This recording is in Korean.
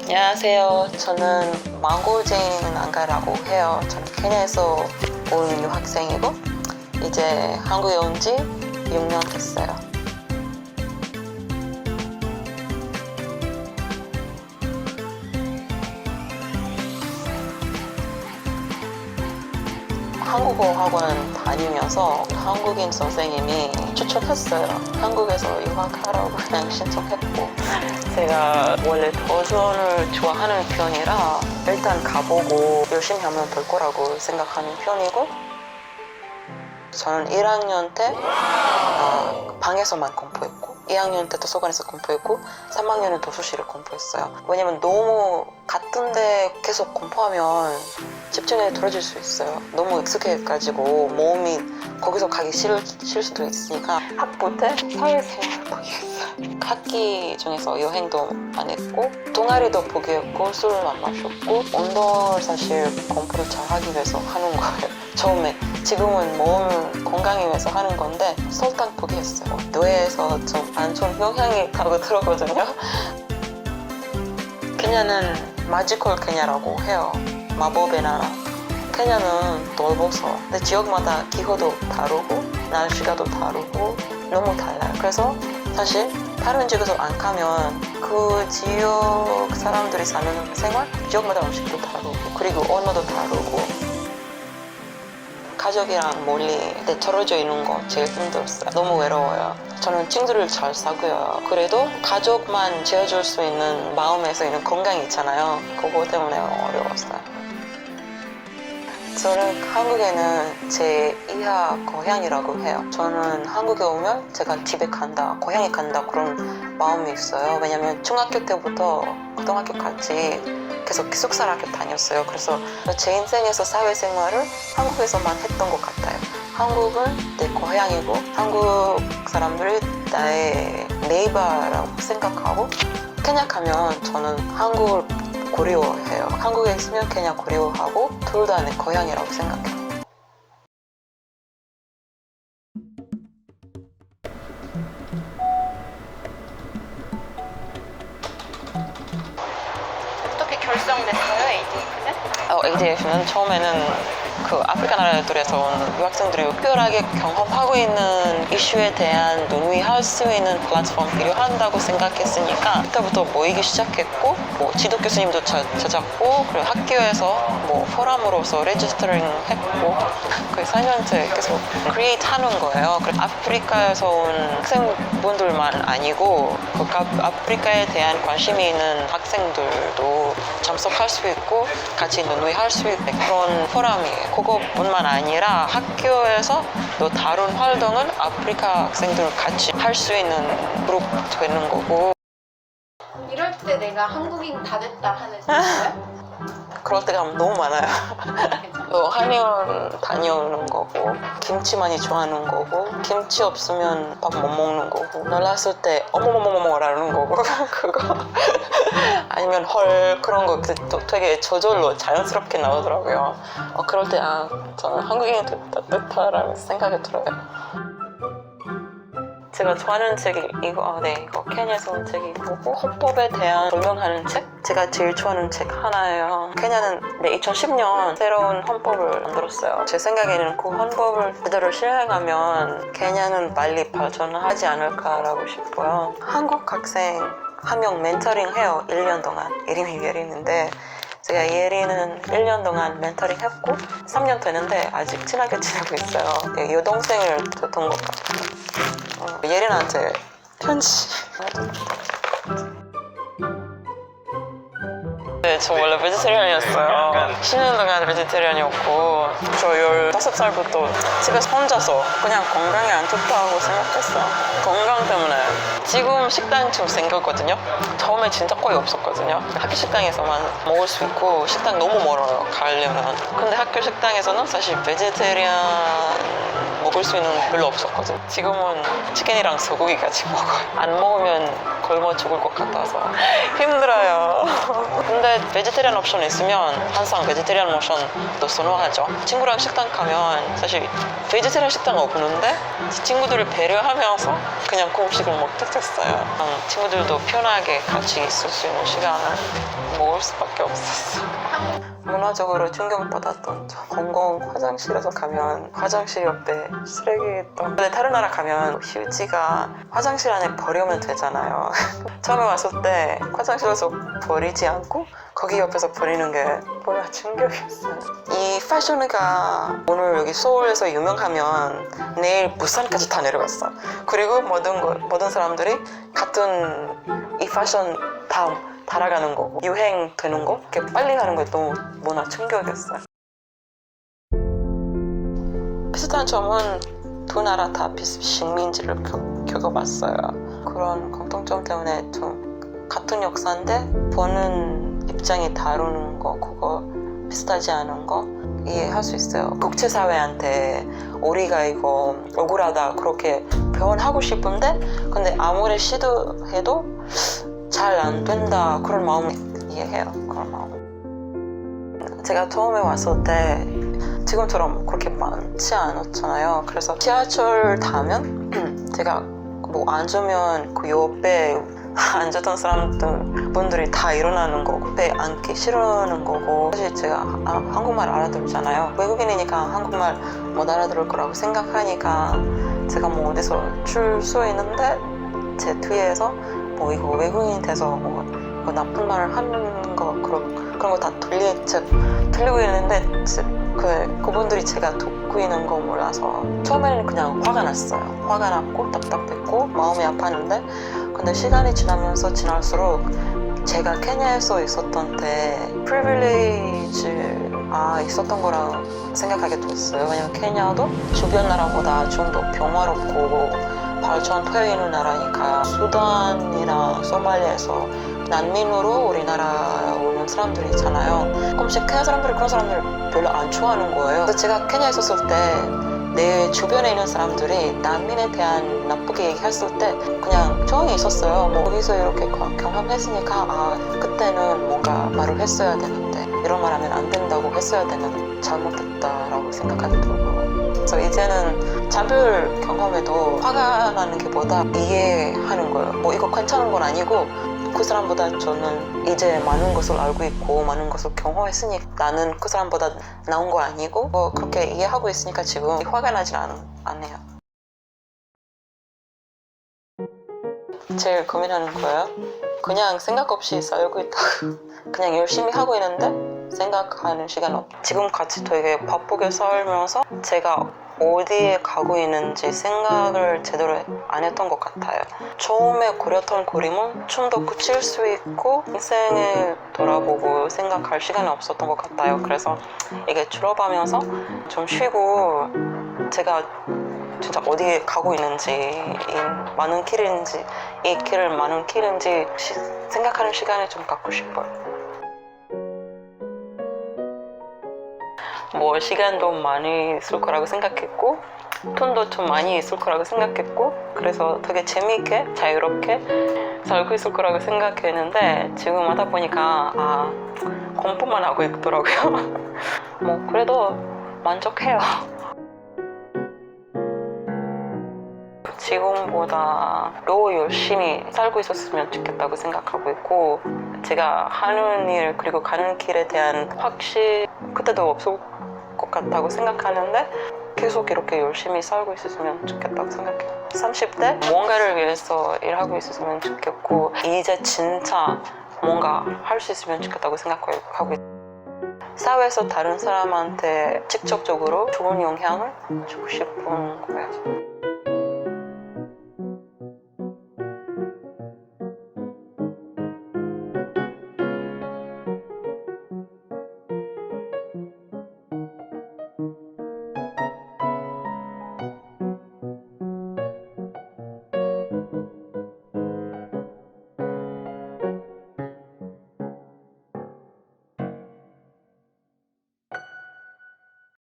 안녕하세요. 저는 망고진 안가라고 해요. 저는 케냐에서 온 유학생이고 이제 한국에 온 지 6년 됐어요. 한국어 학원 다니면서 한국인 선생님이 추천했어요. 한국에서 유학하라고 그냥 신청했고 제가 원래 도전을 좋아하는 편이라 일단 가보고 열심히 하면 될 거라고 생각하는 편이고 저는 1학년 때 방에서만 공부했고 2학년 때 도서관에서 공부했고 3학년은 도서실을 공부했어요. 왜냐면 너무 같은데 계속 공부하면 집중이 떨어질 수 있어요. 너무 익숙해가지고 몸이 거기서 가기 싫을 수도 있으니까 학부 때 사회생활 포기했어요. 학기 중에서 여행도 안 했고 동아리도 포기했고 술을 안 마셨고 운동을 사실 공부를 잘하기 위해서 하는 거예요. 처음에 지금은 몸 건강을 위해서 하는 건데 설탕 포기했어요. 뇌에서 좀 안 좋은 영향이 있다고 들었거든요. 케냐는 마지컬 케냐라고 해요. 마법의 나라. 케냐는 넓어서 근데 지역마다 기후도 다르고 날씨가 또 다르고 너무 달라요. 그래서 사실 다른 지역에서 안 가면 그 지역 사람들이 사는 생활, 지역마다 음식도 다르고 그리고 언어도 다르고 가족이랑 멀리 떨어져 있는 거 제일 힘들었어요. 너무 외로워요. 저는 친구들을 잘 사귀어요. 그래도 가족만 지어줄 수 있는 마음에서 있는 건강이 있잖아요. 그거 때문에 어려웠어요. 저는 한국에는 제 2하 고향이라고 해요. 저는 한국에 오면 제가 집에 간다, 고향에 간다 그런 마음이 있어요. 왜냐면 중학교 때부터 고등학교까지 계속 기숙사 학교 다녔어요. 그래서 제 인생에서 사회생활을 한국에서만 했던 것 같아요. 한국은 내 고향이고 한국 사람들이 나의 네이버라고 생각하고 케냐 가면 저는 한국을 그리워해요. 한국에 있으면 케냐 그리워하고 둘 다 내 고향이라고 생각해요. 어떻게 결정됐어요, AJF는? AJF는 처음에는 그 아프리카 나라들에서 온 유학생들이 특별하게 경험하고 있는 이슈에 대한 논의할 수 있는 플랫폼 필요한다고 생각했으니까 그때부터 모이기 시작했고 뭐 지도 교수님도 찾았고 그리고 학교에서 뭐 포럼으로서 레지스터링 했고 그 4년째 계속 크리에이트 하는 거예요. 그래서 아프리카에서 온 학생분들만 아니고 그 아프리카에 대한 관심이 있는 학생들도 참석할 수 있고 같이 논의할 수 있는 그런 포럼이에요. 그것뿐만 아니라 학교에서 또 다른 활동은 아프리카 학생들 같이 할 수 있는 그룹 되는 거고 이럴 때 내가 한국인 다 됐다 하는 생각이에요? 그럴 때가 너무 많아요. 한의원 다녀오는 거고 김치 많이 좋아하는 거고 김치 없으면 밥 못 먹는 거고 놀랐을 때 어머머머머라는 거고 그거 아니면 헐 그런 거 또 되게 저절로 자연스럽게 나오더라고요. 그럴 때 저는 한국인이 됐다라는 생각이 들어요. 제가 좋아하는 책이 이거 케냐에서 온 책이고 헌법에 대한 설명하는 책? 제가 제일 좋아하는 책 하나예요. 케냐는 2010년 새로운 헌법을 만들었어요. 제 생각에는 그 헌법을 제대로 실행하면 케냐는 빨리 발전하지 않을까라고 싶어요. 한국 학생 한 명 멘토링 해요. 1년 동안. 이름이 예린인데 제가 예린은 1년 동안 멘토링 했고 3년 되는데 아직 친하게 지내고 있어요. 여동생을 뒀던 것 같아요. 예린한테 편지. 네, 저 원래 베지테리언이었어요. 10년 동안 베지테리언이었고 저 15살부터 집에서 혼자서 그냥 건강에 안 좋다고 생각했어요. 건강 때문에. 지금 식당 좀 생겼거든요. 처음에 진짜 거의 없었거든요. 학교 식당에서만 먹을 수 있고 식당 너무 멀어요, 가려면. 근데 학교 식당에서는 사실 베지테리언 먹을 수 있는 게 별로 없었거든요. 지금은 치킨이랑 소고기 같이 먹어요. 안 먹으면 굶어 죽을 것 같아서 힘들어요. 근데 근데 베지테리안 옵션 있으면 항상 베지테리안 옵션도 선호하죠. 친구랑 식당 가면 사실 베지테리안 식당 없는데 친구들을 배려하면서 그냥 그 음식을 먹겠었어요. 친구들도 편하게 같이 있을 수 있는 시간을 먹을 수밖에 없었어. 문화적으로 충격받았던 점. 공공 화장실에서 가면 화장실 옆에 쓰레기통. 근데 다른 나라 가면 휴지가 화장실 안에 버리면 되잖아요. 처음에 왔을 때 화장실에서 버리지 않고 거기 옆에서 버리는 게 뭐야 충격이었어요. 이 패션가 오늘 여기 서울에서 유명하면 내일 부산까지 다 내려갔어. 그리고 모든 사람들이 같은 이 패션 다음 달아가는 거고 유행되는 거 이렇게 빨리 가는 거 너무 문화 충격이었어요. 비슷한 점은 두 나라 다 식민지를 겪어봤어요. 그런 공통점 때문에 좀 같은 역사인데 보는 입장이 다르는 거 그거 비슷하지 않은 거 이해할 수 있어요. 국제사회한테 우리가 이거 억울하다 그렇게 표현하고 싶은데 근데 아무리 시도해도 잘 안 된다 그런 마음 이해해요. 그런 마음. 제가 처음에 왔을 때 지금처럼 그렇게 많지 않았잖아요. 그래서 지하철 타면 제가 뭐 앉으면 그 옆에 앉았던 분들이 다 일어나는 거고 옆에 앉기 싫어하는 거고 사실 제가 한국말 알아들잖아요. 외국인이니까 한국말 못 알아들을 거라고 생각하니까 제가 뭐 어디서 줄 수 있는데 제 뒤에서 뭐 이거 외국인이 돼서 뭐 나쁜 말을 하는 거 그런 거 다 들리고 있는데 그분들이 제가 듣고 있는 거 몰라서 처음에는 그냥 화가 났어요. 화가 났고 답답했고 마음이 아팠는데 근데 시간이 지날수록 제가 케냐에서 있었던 때 프리빌리지가 있었던 거라고 생각하게 됐어요. 왜냐면 케냐도 주변 나라보다 좀 더 평화롭고 발전되어 있는 나라니까 수단이나 소말리아에서 난민으로 우리나라에 오는 사람들이 있잖아요. 조금씩 케냐 사람들이 그런 사람들을 별로 안 좋아하는 거예요. 그래서 제가 케냐에 있었을 때 내 주변에 있는 사람들이 난민에 대한 나쁘게 얘기했을 때 그냥 조용히 있었어요. 뭐 거기서 이렇게 경험했으니까 그때는 뭔가 말을 했어야 되는데 이런 말 하면 안 된다고 했어야 되는데 잘못했다라고 생각하게 되고 그래서 이제는 차별 경험에도 화가 나는 게 보다 이해하는 거예요. 뭐 이거 괜찮은 건 아니고 그 사람보다 저는 이제 많은 것을 알고 있고 많은 것을 경험했으니 나는 그 사람보다 나은 거 아니고 뭐 그렇게 이해하고 있으니까 지금 화가 나진 않아요. 제일 고민하는 거예요. 그냥 생각 없이 살고 있다고 그냥 열심히 하고 있는데 생각하는 시간 지금 같이 되게 바쁘게 살면서 제가 어디에 가고 있는지 생각을 제대로 안 했던 것 같아요. 처음에 그렸던 그림은 좀 더 그칠 수 있고 인생을 돌아보고 생각할 시간이 없었던 것 같아요. 그래서 이게 졸업하면서 좀 쉬고 제가 진짜 어디에 가고 있는지 이 많은 길인지 이 길을 많은 길인지 생각하는 시간을 좀 갖고 싶어요. 뭐 시간도 많이 있을 거라고 생각했고 돈도 좀 많이 있을 거라고 생각했고 그래서 되게 재미있게 자유롭게 살고 있을 거라고 생각했는데 지금 하다 보니까 공부만 하고 있더라고요. 뭐 그래도 만족해요. 지금보다 더 열심히 살고 있었으면 좋겠다고 생각하고 있고 제가 하는 일 그리고 가는 길에 대한 확신 그때도 없을 것 같다고 생각하는데 계속 이렇게 열심히 살고 있었으면 좋겠다고 생각해요. 30대 뭔가를 위해서 일하고 있었으면 좋겠고 이제 진짜 뭔가 할 수 있으면 좋겠다고 생각하고 있어요. 사회에서 다른 사람한테 직접적으로 좋은 영향을 주고 싶은 거예요.